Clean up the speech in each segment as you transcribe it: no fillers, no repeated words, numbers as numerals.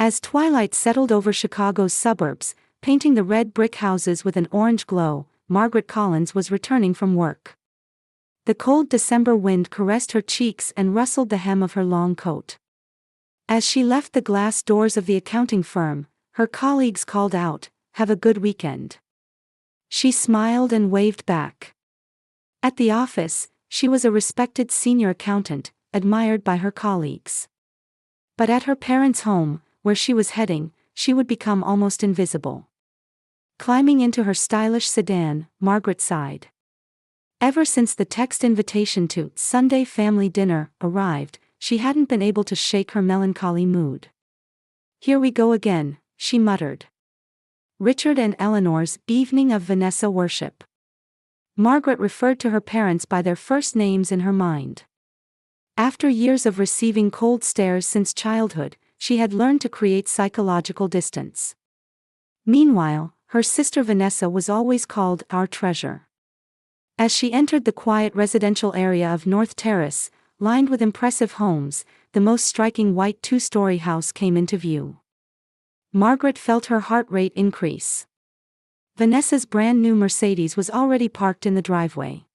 As twilight settled over Chicago's suburbs, painting the red brick houses with an orange glow, Margaret Collins was returning from work. The cold December wind caressed her cheeks and rustled the hem of her long coat. As she left the glass doors of the accounting firm, her colleagues called out, "Have a good weekend." She smiled and waved back. At the office, she was a respected senior accountant, admired by her colleagues. But at her parents' home, where she was heading, she would become almost invisible. Climbing into her stylish sedan, Margaret sighed. Ever since the text invitation to Sunday family dinner arrived, she hadn't been able to shake her melancholy mood. "Here we go again," she muttered. Richard and Eleanor's evening of Vanessa worship. Margaret referred to her parents by their first names in her mind. After years of receiving cold stares since childhood, she had learned to create psychological distance. Meanwhile, her sister Vanessa was always called our treasure. As she entered the quiet residential area of North Terrace, lined with impressive homes, the most striking white two-story house came into view. Margaret felt her heart rate increase. Vanessa's brand-new Mercedes was already parked in the driveway.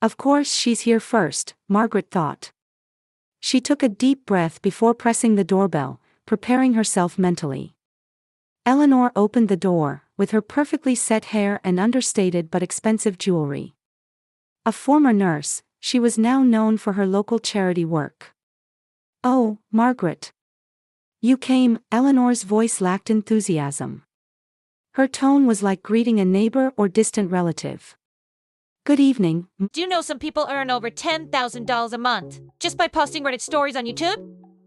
Of course she's here first, Margaret thought. She took a deep breath before pressing the doorbell, preparing herself mentally. Eleanor opened the door, with her perfectly set hair and understated but expensive jewelry. A former nurse, she was now known for her local charity work. "Oh, Margaret. You came," Eleanor's voice lacked enthusiasm. Her tone was like greeting a neighbor or distant relative. "Good evening." Do you know some people earn over $10,000 a month just by posting Reddit stories on YouTube?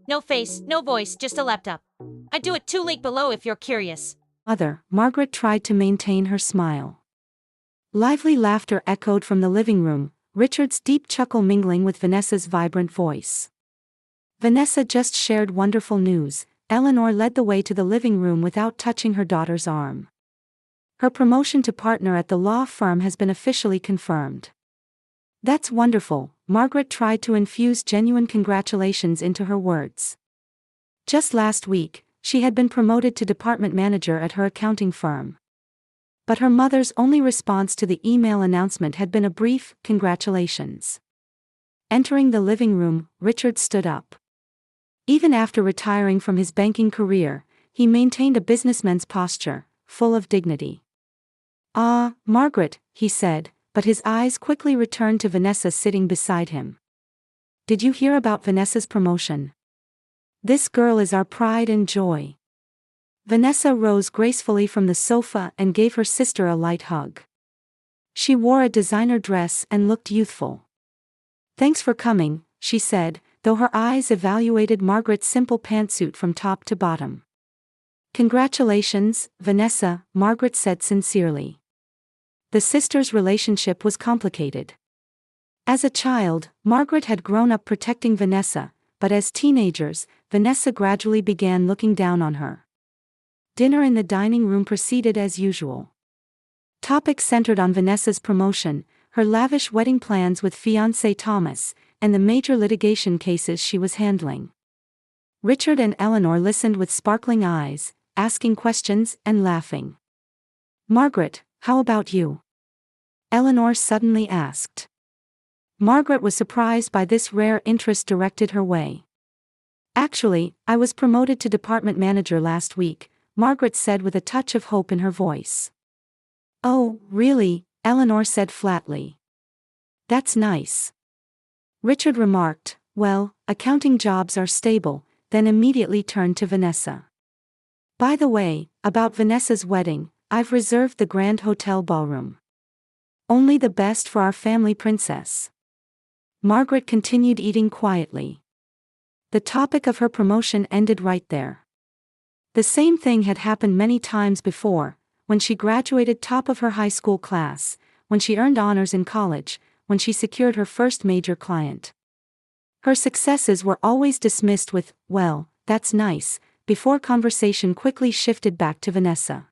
No face, no voice, just a laptop. I do it too, link below if you're curious. Mother, Margaret tried to maintain her smile. Lively laughter echoed from the living room, Richard's deep chuckle mingling with Vanessa's vibrant voice. Vanessa just shared wonderful news. Eleanor led the way to the living room without touching her daughter's arm. Her promotion to partner at the law firm has been officially confirmed. "That's wonderful," Margaret tried to infuse genuine congratulations into her words. Just last week, she had been promoted to department manager at her accounting firm. But her mother's only response to the email announcement had been a brief, "Congratulations." Entering the living room, Richard stood up. Even after retiring from his banking career, he maintained a businessman's posture, full of dignity. "Ah, Margaret," he said, but his eyes quickly returned to Vanessa sitting beside him. "Did you hear about Vanessa's promotion? This girl is our pride and joy." Vanessa rose gracefully from the sofa and gave her sister a light hug. She wore a designer dress and looked youthful. "Thanks for coming," she said, though her eyes evaluated Margaret's simple pantsuit from top to bottom. "Congratulations, Vanessa," Margaret said sincerely. The sisters' relationship was complicated. As a child, Margaret had grown up protecting Vanessa, but as teenagers, Vanessa gradually began looking down on her. Dinner in the dining room proceeded as usual. Topics centered on Vanessa's promotion, her lavish wedding plans with fiancé Thomas, and the major litigation cases she was handling. Richard and Eleanor listened with sparkling eyes, asking questions and laughing. "Margaret, how about you?" Eleanor suddenly asked. Margaret was surprised by this rare interest directed her way. "Actually, I was promoted to department manager last week," Margaret said with a touch of hope in her voice. "Oh, really?" Eleanor said flatly. "That's nice." Richard remarked, "Well, accounting jobs are stable," then immediately turned to Vanessa. "By the way, about Vanessa's wedding, I've reserved the Grand Hotel ballroom. Only the best for our family princess." Margaret continued eating quietly. The topic of her promotion ended right there. The same thing had happened many times before, when she graduated top of her high school class, when she earned honors in college, when she secured her first major client. Her successes were always dismissed with, "Well, that's nice," before conversation quickly shifted back to Vanessa.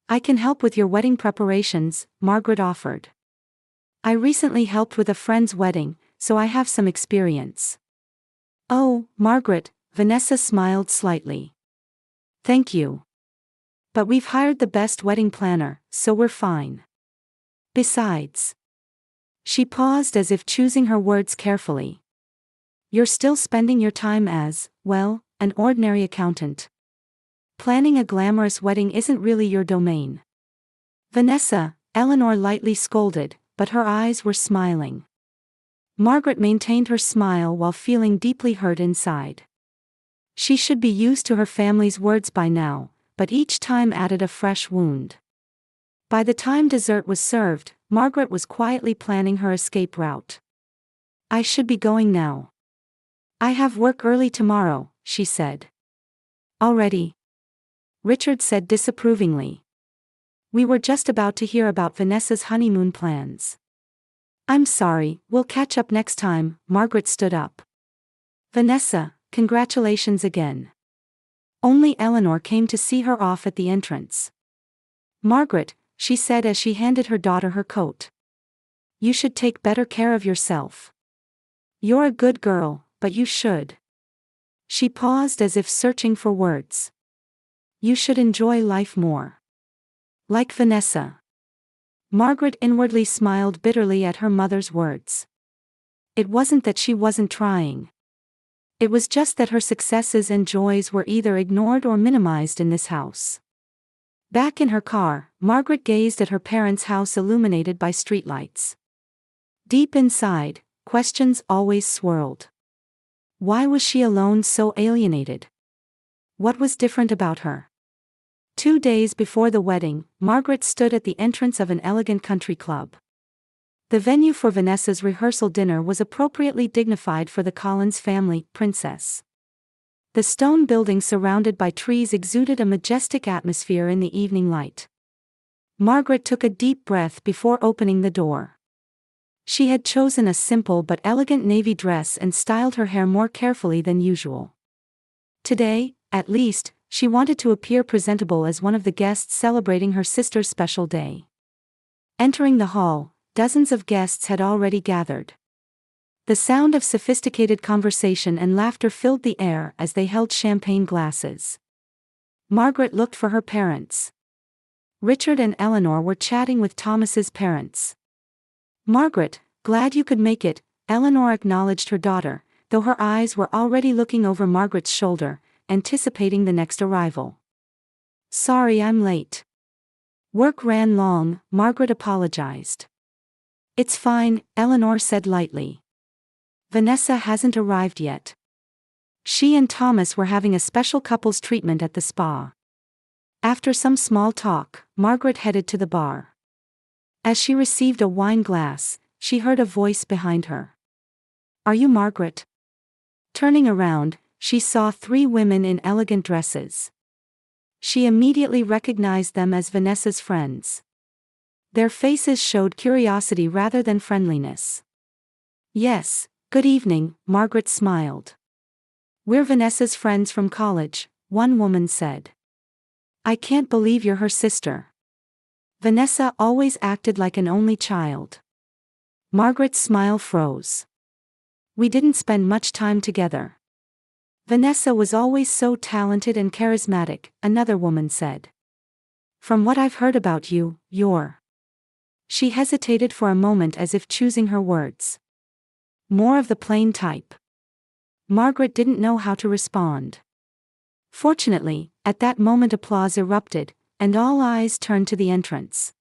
"I can help with your wedding preparations," Margaret offered. "I recently helped with a friend's wedding, so I have some experience." "Oh, Margaret," Vanessa smiled slightly. Thank you. But we've hired the best wedding planner, so we're fine. Besides. She paused as if choosing her words carefully. You're still spending your time as, well, an ordinary accountant. Planning a glamorous wedding isn't really your domain. Vanessa, Eleanor lightly scolded, but her eyes were smiling. Margaret maintained her smile while feeling deeply hurt inside. She should be used to her family's words by now, but each time added a fresh wound. By the time dessert was served, Margaret was quietly planning her escape route. I should be going now. I have work early tomorrow, she said. Already? Richard said disapprovingly. We were just about to hear about Vanessa's honeymoon plans. I'm sorry, we'll catch up next time. Margaret stood up. Vanessa, congratulations again. Only Eleanor came to see her off at the entrance. Margaret, she said as she handed her daughter her coat. You should take better care of yourself. You're a good girl, but you should. She paused as if searching for words. You should enjoy life more. Like Vanessa. Margaret inwardly smiled bitterly at her mother's words. It wasn't that she wasn't trying. It was just that her successes and joys were either ignored or minimized in this house. Back in her car, Margaret gazed at her parents' house illuminated by streetlights. Deep inside, questions always swirled. Why was she alone, so alienated? What was different about her? 2 days before the wedding, Margaret stood at the entrance of an elegant country club. The venue for Vanessa's rehearsal dinner was appropriately dignified for the Collins family, princess. The stone building surrounded by trees exuded a majestic atmosphere in the evening light. Margaret took a deep breath before opening the door. She had chosen a simple but elegant navy dress and styled her hair more carefully than usual. Today, at least, she wanted to appear presentable as one of the guests celebrating her sister's special day. Entering the hall, dozens of guests had already gathered. The sound of sophisticated conversation and laughter filled the air as they held champagne glasses. Margaret looked for her parents. Richard and Eleanor were chatting with Thomas's parents. Margaret, glad you could make it, Eleanor acknowledged her daughter, though her eyes were already looking over Margaret's shoulder, anticipating the next arrival. Sorry I'm late. Work ran long, Margaret apologized. It's fine, Eleanor said lightly. Vanessa hasn't arrived yet. She and Thomas were having a special couples treatment at the spa. After some small talk, Margaret headed to the bar. As she received a wine glass, she heard a voice behind her. Are you Margaret? Turning around, she saw 3 women in elegant dresses. She immediately recognized them as Vanessa's friends. Their faces showed curiosity rather than friendliness. Yes, good evening, Margaret smiled. We're Vanessa's friends from college, one woman said. I can't believe you're her sister. Vanessa always acted like an only child. Margaret's smile froze. We didn't spend much time together. Vanessa was always so talented and charismatic, another woman said. From what I've heard about you, you're. She hesitated for a moment as if choosing her words. More of the plain type. Margaret didn't know how to respond. Fortunately, at that moment applause erupted, and all eyes turned to the entrance.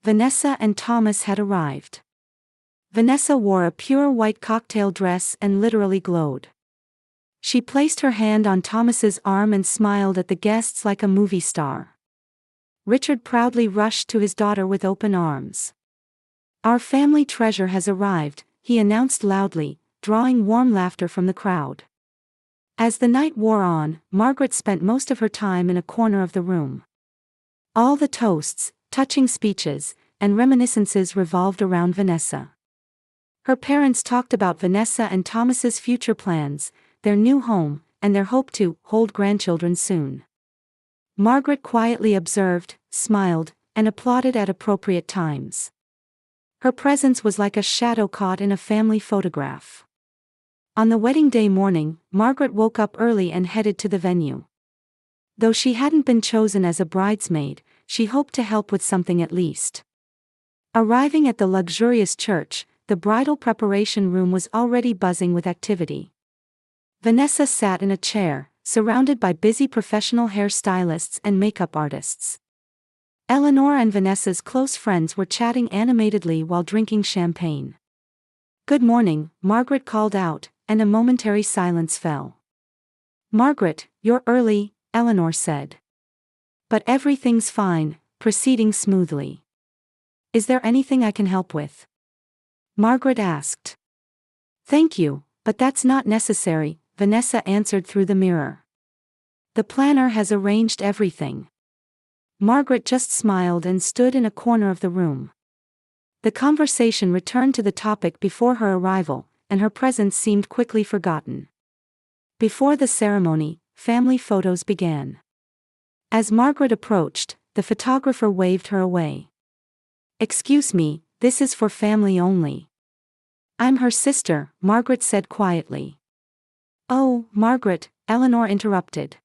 Vanessa and Thomas had arrived. Vanessa wore a pure white cocktail dress and literally glowed. She placed her hand on Thomas's arm and smiled at the guests like a movie star. Richard proudly rushed to his daughter with open arms. Our family treasure has arrived, he announced loudly, drawing warm laughter from the crowd. As the night wore on, Margaret spent most of her time in a corner of the room. All the toasts, touching speeches, and reminiscences revolved around Vanessa. Her parents talked about Vanessa and Thomas's future plans, their new home, and their hope to hold grandchildren soon. Margaret quietly observed, smiled, and applauded at appropriate times. Her presence was like a shadow caught in a family photograph. On the wedding day morning, Margaret woke up early and headed to the venue. Though she hadn't been chosen as a bridesmaid, she hoped to help with something at least. Arriving at the luxurious church, the bridal preparation room was already buzzing with activity. Vanessa sat in a chair, surrounded by busy professional hairstylists and makeup artists. Eleanor and Vanessa's close friends were chatting animatedly while drinking champagne. "Good morning," Margaret called out, and a momentary silence fell. "Margaret, you're early," Eleanor said. "But everything's fine," proceeding smoothly. "Is there anything I can help with?" Margaret asked. "Thank you, but that's not necessary," Vanessa answered through the mirror. "The planner has arranged everything." Margaret just smiled and stood in a corner of the room. The conversation returned to the topic before her arrival, and her presence seemed quickly forgotten. Before the ceremony, family photos began. As Margaret approached, the photographer waved her away. "Excuse me, this is for family only." "I'm her sister," Margaret said quietly. "Oh, Margaret," Eleanor interrupted.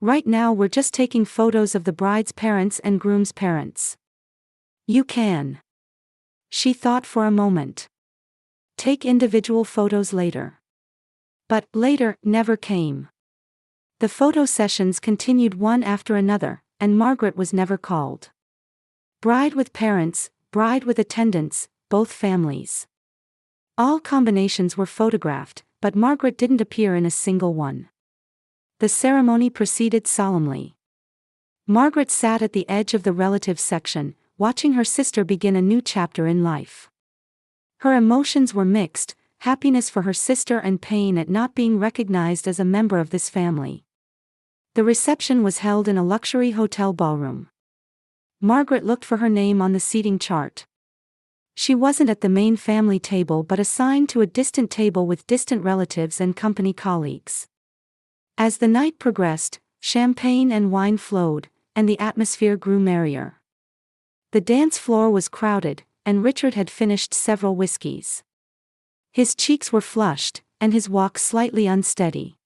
"Right now we're just taking photos of the bride's parents and groom's parents." "You can." She thought for a moment. "Take individual photos later." But later never came. The photo sessions continued one after another, and Margaret was never called. Bride with parents, bride with attendants, both families. All combinations were photographed, but Margaret didn't appear in a single one. The ceremony proceeded solemnly. Margaret sat at the edge of the relatives section, watching her sister begin a new chapter in life. Her emotions were mixed, happiness for her sister and pain at not being recognized as a member of this family. The reception was held in a luxury hotel ballroom. Margaret looked for her name on the seating chart. She wasn't at the main family table but assigned to a distant table with distant relatives and company colleagues. As the night progressed, champagne and wine flowed, and the atmosphere grew merrier. The dance floor was crowded, and Richard had finished several whiskeys. His cheeks were flushed, and his walk slightly unsteady.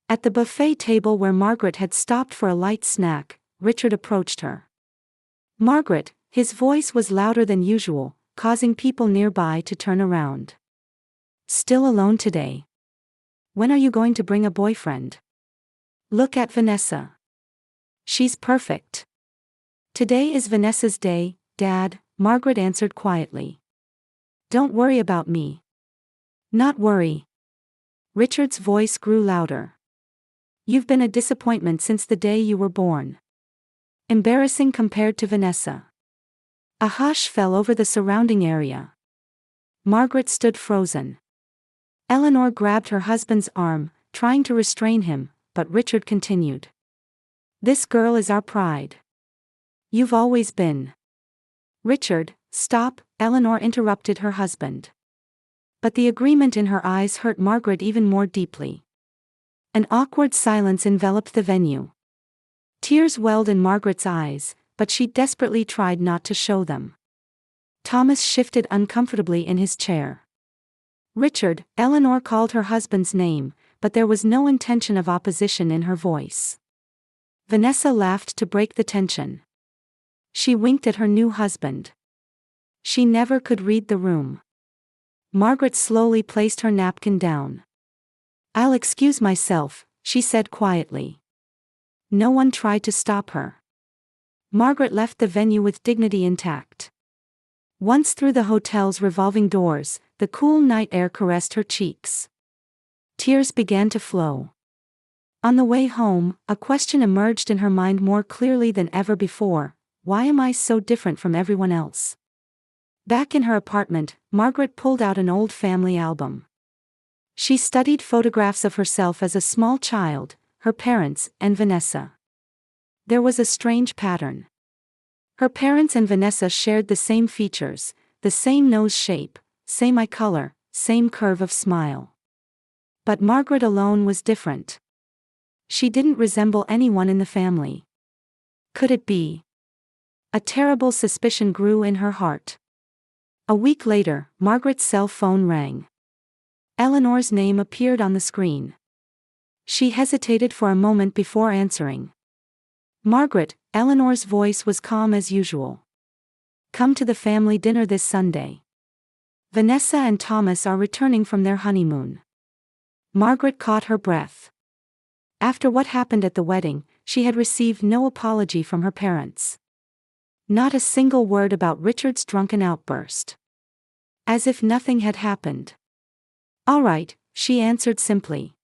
At the buffet table where Margaret had stopped for a light snack, Richard approached her. "Margaret," his voice was louder than usual, causing people nearby to turn around. "Still alone today? When are you going to bring a boyfriend? Look at Vanessa. She's perfect." "Today is Vanessa's day, Dad," Margaret answered quietly. "Don't worry about me." "Not worry." Richard's voice grew louder. "You've been a disappointment since the day you were born. Embarrassing compared to Vanessa." A hush fell over the surrounding area. Margaret stood frozen. Eleanor grabbed her husband's arm, trying to restrain him, but Richard continued. "This girl is our pride. You've always been." "Richard, stop," Eleanor interrupted her husband. But the agreement in her eyes hurt Margaret even more deeply. An awkward silence enveloped the venue. Tears welled in Margaret's eyes, but she desperately tried not to show them. Thomas shifted uncomfortably in his chair. "Richard," Eleanor called her husband's name, but there was no intention of opposition in her voice. Vanessa laughed to break the tension. She winked at her new husband. She never could read the room. Margaret slowly placed her napkin down. "I'll excuse myself," she said quietly. No one tried to stop her. Margaret left the venue with dignity intact. Once through the hotel's revolving doors, the cool night air caressed her cheeks. Tears began to flow. On the way home, a question emerged in her mind more clearly than ever before: why am I so different from everyone else? Back in her apartment, Margaret pulled out an old family album. She studied photographs of herself as a small child, her parents, and Vanessa. There was a strange pattern. Her parents and Vanessa shared the same features, the same nose shape, same eye color, same curve of smile. But Margaret alone was different. She didn't resemble anyone in the family. Could it be? A terrible suspicion grew in her heart. A week later, Margaret's cell phone rang. Eleanor's name appeared on the screen. She hesitated for a moment before answering. Margaret, Eleanor's voice was calm as usual. Come to the family dinner this Sunday. Vanessa and Thomas are returning from their honeymoon. Margaret caught her breath. After what happened at the wedding, she had received no apology from her parents. Not a single word about Richard's drunken outburst. As if nothing had happened. All right, she answered simply.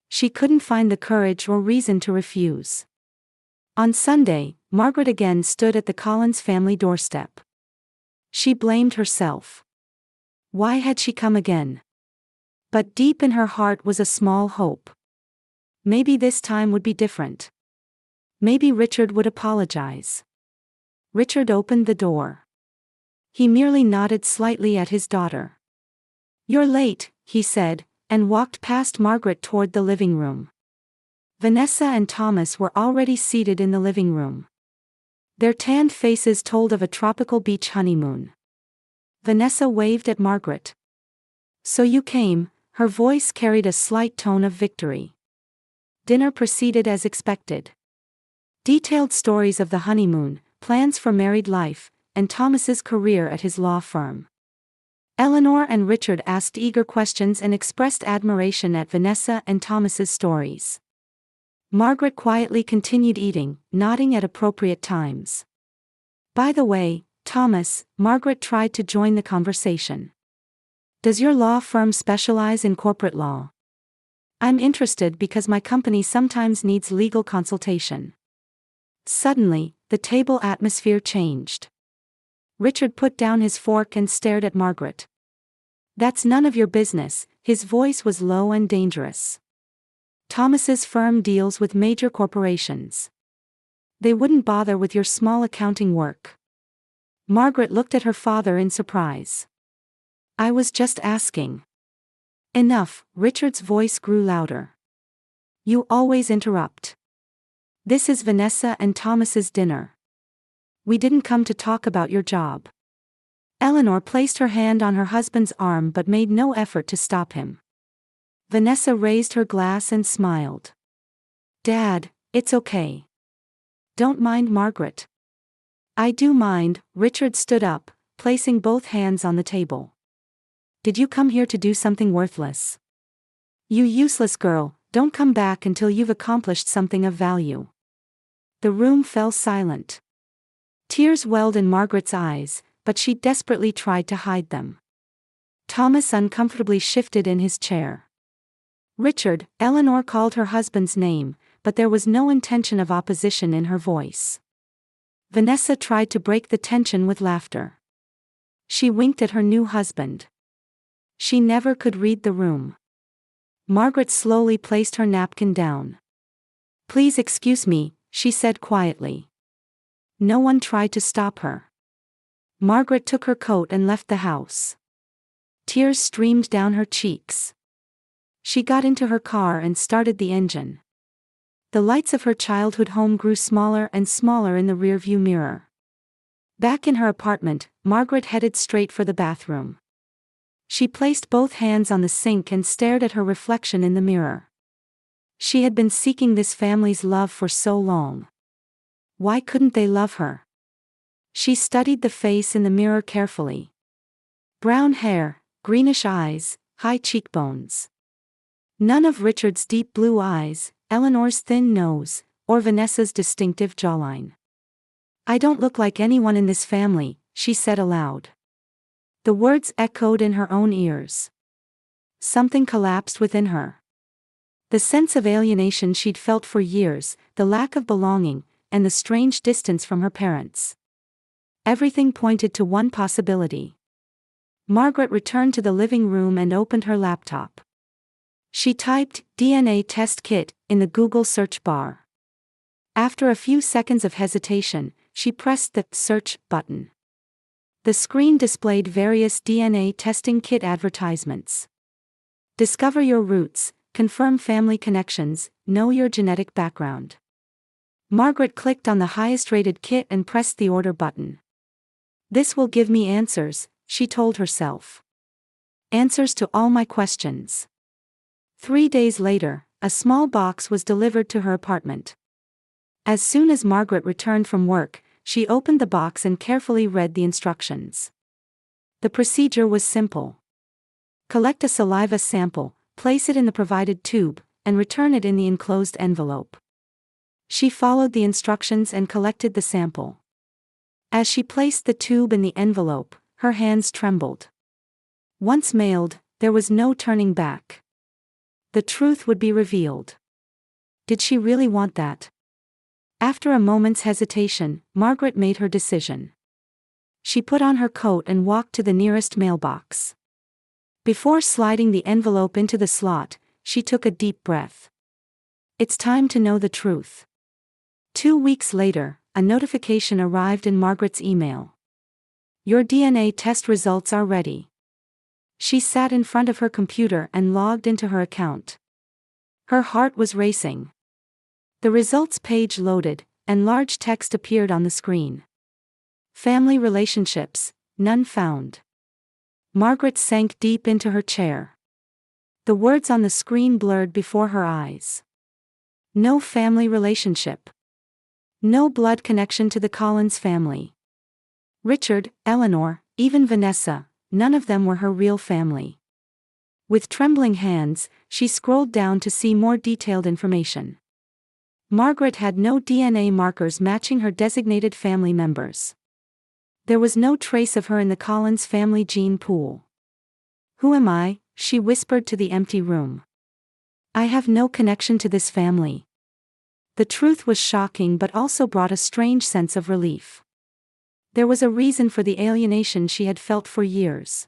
She couldn't find the courage or reason to refuse. On Sunday, Margaret again stood at the Collins family doorstep. She blamed herself. Why had she come again? But deep in her heart was a small hope. Maybe this time would be different. Maybe Richard would apologize. Richard opened the door. He merely nodded slightly at his daughter. You're late, he said, and walked past Margaret toward the living room. Vanessa and Thomas were already seated in the living room. Their tanned faces told of a tropical beach honeymoon. Vanessa waved at Margaret. So you came, her voice carried a slight tone of victory. Dinner proceeded as expected. Detailed stories of the honeymoon, plans for married life, and Thomas's career at his law firm. Eleanor and Richard asked eager questions and expressed admiration at Vanessa and Thomas's stories. Margaret quietly continued eating, nodding at appropriate times. By the way, Thomas, Margaret tried to join the conversation. Does your law firm specialize in corporate law? I'm interested because my company sometimes needs legal consultation. Suddenly, the table atmosphere changed. Richard put down his fork and stared at Margaret. That's none of your business, his voice was low and dangerous. Thomas's firm deals with major corporations. They wouldn't bother with your small accounting work. Margaret looked at her father in surprise. I was just asking. Enough, Richard's voice grew louder. You always interrupt. This is Vanessa and Thomas's dinner. We didn't come to talk about your job. Eleanor placed her hand on her husband's arm but made no effort to stop him. Vanessa raised her glass and smiled. Dad, it's okay. Don't mind Margaret. I do mind, Richard stood up, placing both hands on the table. Did you come here to do something worthless? You useless girl, don't come back until you've accomplished something of value. The room fell silent. Tears welled in Margaret's eyes, but she desperately tried to hide them. Thomas uncomfortably shifted in his chair. Richard, Eleanor called her husband's name, but there was no intention of opposition in her voice. Vanessa tried to break the tension with laughter. She winked at her new husband. She never could read the room. Margaret slowly placed her napkin down. Please excuse me, she said quietly. No one tried to stop her. Margaret took her coat and left the house. Tears streamed down her cheeks. She got into her car and started the engine. The lights of her childhood home grew smaller and smaller in the rearview mirror. Back in her apartment, Margaret headed straight for the bathroom. She placed both hands on the sink and stared at her reflection in the mirror. She had been seeking this family's love for so long. Why couldn't they love her? She studied the face in the mirror carefully. Brown hair, greenish eyes, high cheekbones. None of Richard's deep blue eyes, Eleanor's thin nose, or Vanessa's distinctive jawline. I don't look like anyone in this family, she said aloud. The words echoed in her own ears. Something collapsed within her. The sense of alienation she'd felt for years, the lack of belonging, and the strange distance from her parents. Everything pointed to one possibility. Margaret returned to the living room and opened her laptop. She typed DNA test kit in the Google search bar. After a few seconds of hesitation, she pressed the search button. The screen displayed various DNA testing kit advertisements. Discover your roots, confirm family connections, know your genetic background. Margaret clicked on the highest-rated kit and pressed the order button. This will give me answers, she told herself. Answers to all my questions. 3 days later, a small box was delivered to her apartment. As soon as Margaret returned from work, she opened the box and carefully read the instructions. The procedure was simple. Collect a saliva sample, place it in the provided tube, and return it in the enclosed envelope. She followed the instructions and collected the sample. As she placed the tube in the envelope, her hands trembled. Once mailed, there was no turning back. The truth would be revealed. Did she really want that? After a moment's hesitation, Margaret made her decision. She put on her coat and walked to the nearest mailbox. Before sliding the envelope into the slot, she took a deep breath. It's time to know the truth. 2 weeks later, a notification arrived in Margaret's email. Your DNA test results are ready. She sat in front of her computer and logged into her account. Her heart was racing. The results page loaded, and large text appeared on the screen. Family relationships, none found. Margaret sank deep into her chair. The words on the screen blurred before her eyes. No family relationship. No blood connection to the Collins family. Richard, Eleanor, even Vanessa, none of them were her real family. With trembling hands, she scrolled down to see more detailed information. Margaret had no DNA markers matching her designated family members. There was no trace of her in the Collins family gene pool. Who am I? She whispered to the empty room. I have no connection to this family. The truth was shocking but also brought a strange sense of relief. There was a reason for the alienation she had felt for years.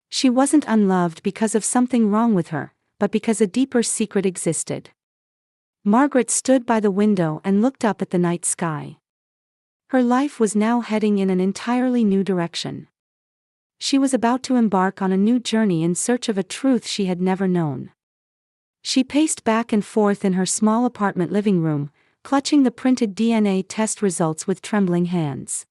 She wasn't unloved because of something wrong with her, but because a deeper secret existed. Margaret stood by the window and looked up at the night sky. Her life was now heading in an entirely new direction. She was about to embark on a new journey in search of a truth she had never known. She paced back and forth in her small apartment living room, clutching the printed DNA test results with trembling hands.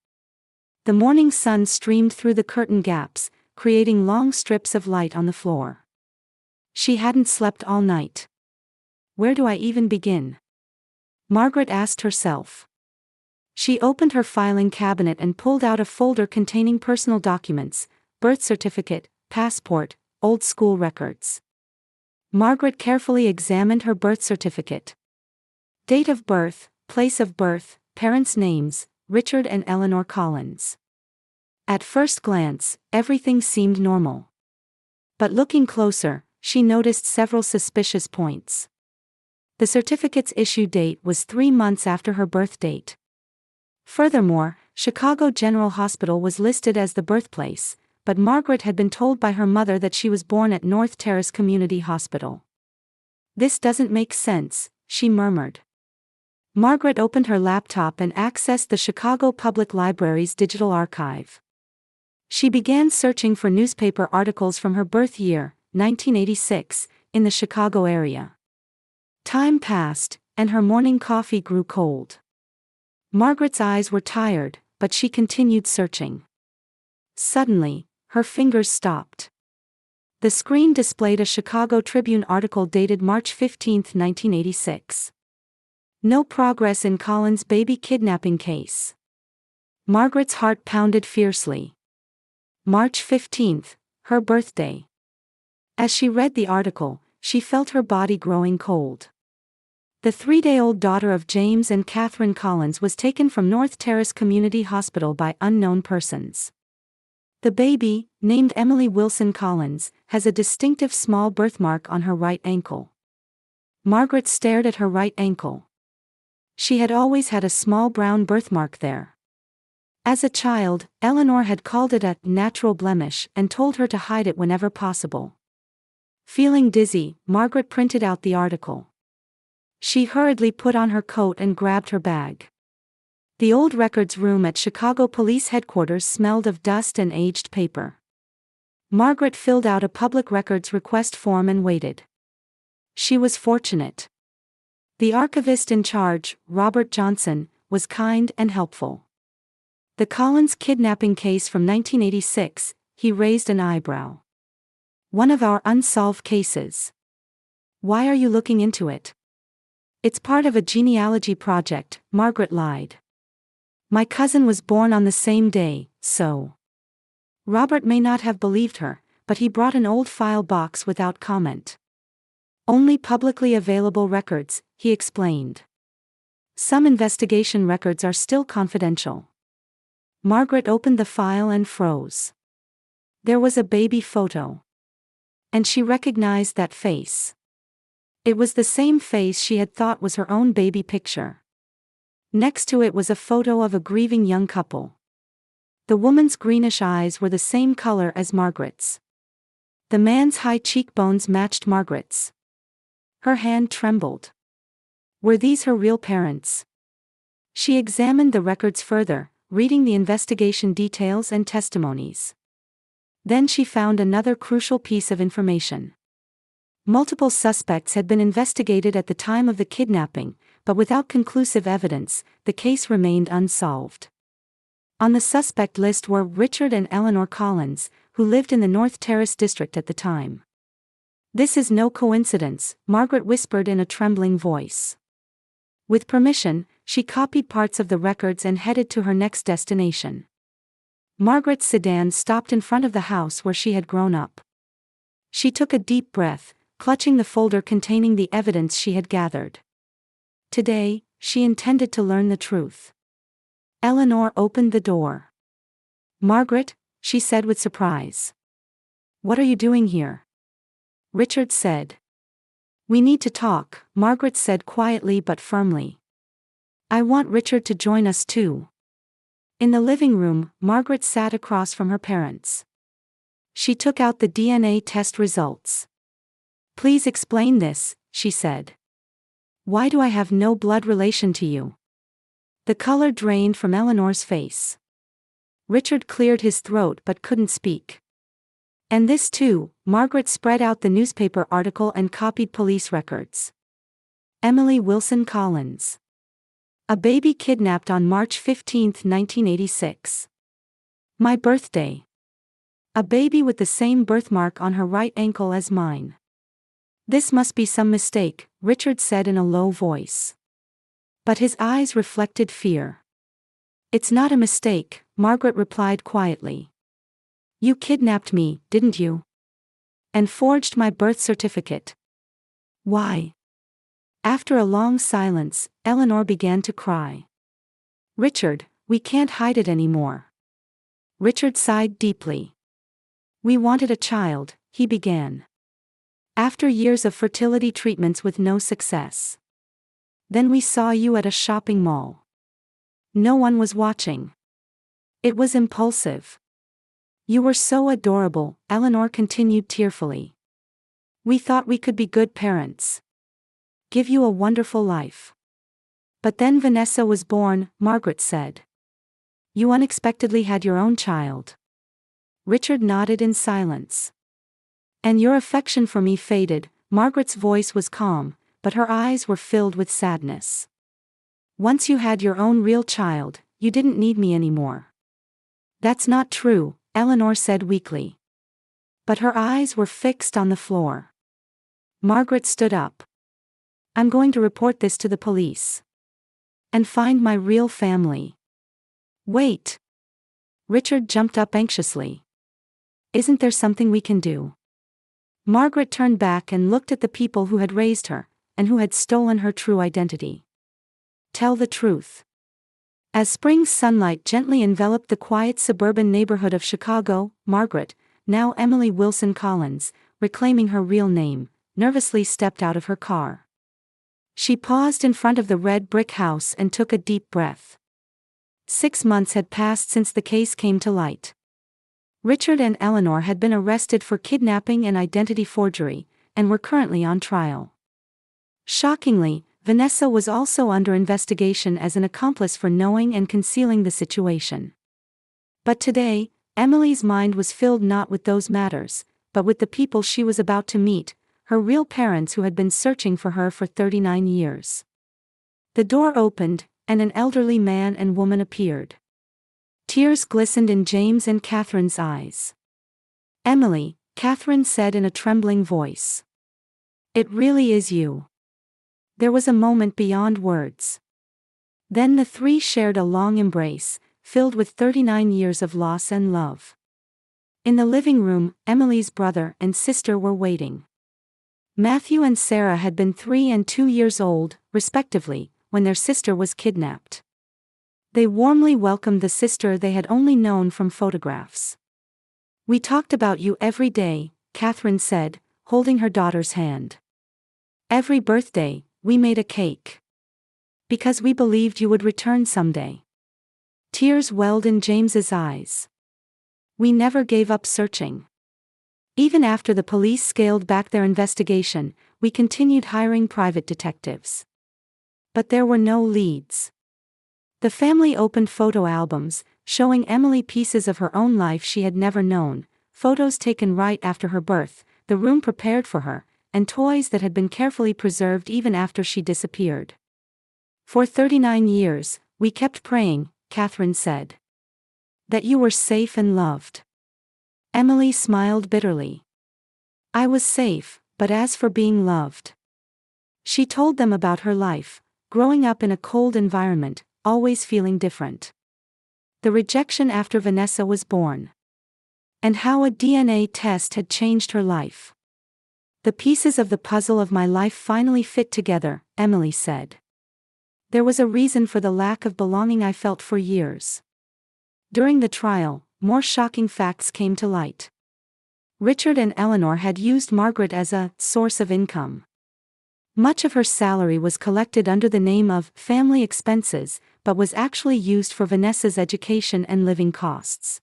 The morning sun streamed through the curtain gaps, creating long strips of light on the floor. She hadn't slept all night. Where do I even begin? Margaret asked herself. She opened her filing cabinet and pulled out a folder containing personal documents, birth certificate, passport, old school records. Margaret carefully examined her birth certificate. Date of birth, place of birth, parents' names, Richard and Eleanor Collins. At first glance, everything seemed normal. But looking closer, she noticed several suspicious points. The certificate's issue date was 3 months after her birth date. Furthermore, Chicago General Hospital was listed as the birthplace, but Margaret had been told by her mother that she was born at North Terrace Community Hospital. This doesn't make sense, she murmured. Margaret opened her laptop and accessed the Chicago Public Library's digital archive. She began searching for newspaper articles from her birth year, 1986, in the Chicago area. Time passed, and her morning coffee grew cold. Margaret's eyes were tired, but she continued searching. Suddenly, her fingers stopped. The screen displayed a Chicago Tribune article dated March 15, 1986. No progress in Collins' baby kidnapping case. Margaret's heart pounded fiercely. March 15, her birthday. As she read the article, she felt her body growing cold. The 3-day-old daughter of James and Catherine Collins was taken from North Terrace Community Hospital by unknown persons. The baby, named Emily Wilson Collins, has a distinctive small birthmark on her right ankle. Margaret stared at her right ankle. She had always had a small brown birthmark there. As a child, Eleanor had called it a natural blemish and told her to hide it whenever possible. Feeling dizzy, Margaret printed out the article. She hurriedly put on her coat and grabbed her bag. The old records room at Chicago Police Headquarters smelled of dust and aged paper. Margaret filled out a public records request form and waited. She was fortunate. The archivist in charge, Robert Johnson, was kind and helpful. The Collins kidnapping case from 1986, he raised an eyebrow. One of our unsolved cases. Why are you looking into it? It's part of a genealogy project, Margaret lied. My cousin was born on the same day, so. Robert may not have believed her, but he brought an old file box without comment. Only publicly available records, he explained. Some investigation records are still confidential. Margaret opened the file and froze. There was a baby photo. And she recognized that face. It was the same face she had thought was her own baby picture. Next to it was a photo of a grieving young couple. The woman's greenish eyes were the same color as Margaret's. The man's high cheekbones matched Margaret's. Her hand trembled. Were these her real parents? She examined the records further, reading the investigation details and testimonies. Then she found another crucial piece of information. Multiple suspects had been investigated at the time of the kidnapping, but without conclusive evidence, the case remained unsolved. On the suspect list were Richard and Eleanor Collins, who lived in the North Terrace district at the time. This is no coincidence, Margaret whispered in a trembling voice. With permission, she copied parts of the records and headed to her next destination. Margaret's sedan stopped in front of the house where she had grown up. She took a deep breath, clutching the folder containing the evidence she had gathered. Today, she intended to learn the truth. Eleanor opened the door. Margaret, she said with surprise. What are you doing here? Richard said. We need to talk, Margaret said quietly but firmly. I want Richard to join us too. In the living room, Margaret sat across from her parents. She took out the DNA test results. Please explain this, she said. Why do I have no blood relation to you? The color drained from Eleanor's face. Richard cleared his throat but couldn't speak. And this too, Margaret spread out the newspaper article and copied police records. Emily Wilson Collins. A baby kidnapped on March 15, 1986. My birthday. A baby with the same birthmark on her right ankle as mine. This must be some mistake, Richard said in a low voice. But his eyes reflected fear. It's not a mistake, Margaret replied quietly. You kidnapped me, didn't you? And forged my birth certificate. Why? After a long silence, Eleanor began to cry. Richard, we can't hide it anymore. Richard sighed deeply. We wanted a child, he began. After years of fertility treatments with no success. Then we saw you at a shopping mall. No one was watching. It was impulsive. You were so adorable, Eleanor continued tearfully. We thought we could be good parents. Give you a wonderful life. But then Vanessa was born, Margaret said. You unexpectedly had your own child. Richard nodded in silence. And your affection for me faded, Margaret's voice was calm, but her eyes were filled with sadness. Once you had your own real child, you didn't need me anymore. That's not true, Eleanor said weakly. But her eyes were fixed on the floor. Margaret stood up. I'm going to report this to the police. And find my real family. Wait. Richard jumped up anxiously. Isn't there something we can do? Margaret turned back and looked at the people who had raised her, and who had stolen her true identity. Tell the truth. As spring's sunlight gently enveloped the quiet suburban neighborhood of Chicago, Margaret, now Emily Wilson Collins, reclaiming her real name, nervously stepped out of her car. She paused in front of the red brick house and took a deep breath. 6 months had passed since the case came to light. Richard and Eleanor had been arrested for kidnapping and identity forgery, and were currently on trial. Shockingly, Vanessa was also under investigation as an accomplice for knowing and concealing the situation. But today, Emily's mind was filled not with those matters, but with the people she was about to meet, her real parents who had been searching for her for 39 years. The door opened, and an elderly man and woman appeared. Tears glistened in James and Catherine's eyes. Emily, Catherine said in a trembling voice. It really is you. There was a moment beyond words. Then the three shared a long embrace, filled with 39 years of loss and love. In the living room, Emily's brother and sister were waiting. Matthew and Sarah had been 3 and 2 years old, respectively, when their sister was kidnapped. They warmly welcomed the sister they had only known from photographs. "We talked about you every day," Catherine said, holding her daughter's hand. "Every birthday, we made a cake. Because we believed you would return someday." Tears welled in James's eyes. "We never gave up searching. Even after the police scaled back their investigation, we continued hiring private detectives. But there were no leads." The family opened photo albums, showing Emily pieces of her own life she had never known, photos taken right after her birth, the room prepared for her, and toys that had been carefully preserved even after she disappeared. "For 39 years, we kept praying," Catherine said. "That you were safe and loved." Emily smiled bitterly. "I was safe, but as for being loved." She told them about her life, growing up in a cold environment, always feeling different. The rejection after Vanessa was born. And how a DNA test had changed her life. "The pieces of the puzzle of my life finally fit together," Emily said. "There was a reason for the lack of belonging I felt for years." During the trial, more shocking facts came to light. Richard and Eleanor had used Margaret as a source of income. Much of her salary was collected under the name of family expenses, but was actually used for Vanessa's education and living costs.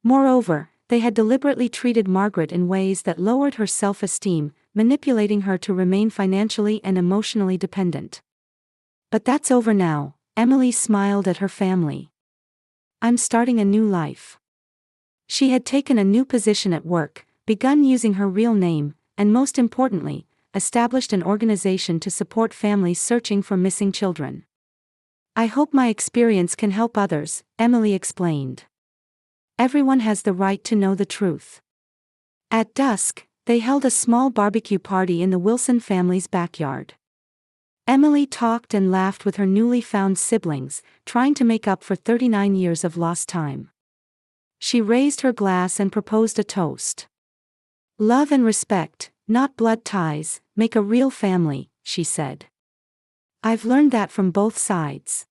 Moreover, they had deliberately treated Margaret in ways that lowered her self-esteem, manipulating her to remain financially and emotionally dependent. "But that's over now," Emily smiled at her family. "I'm starting a new life." She had taken a new position at work, begun using her real name, and most importantly, established an organization to support families searching for missing children. "I hope my experience can help others," Emily explained. "Everyone has the right to know the truth." At dusk, they held a small barbecue party in the Wilson family's backyard. Emily talked and laughed with her newly found siblings, trying to make up for 39 years of lost time. She raised her glass and proposed a toast. "Love and respect, not blood ties, make a real family," she said. "I've learned that from both sides."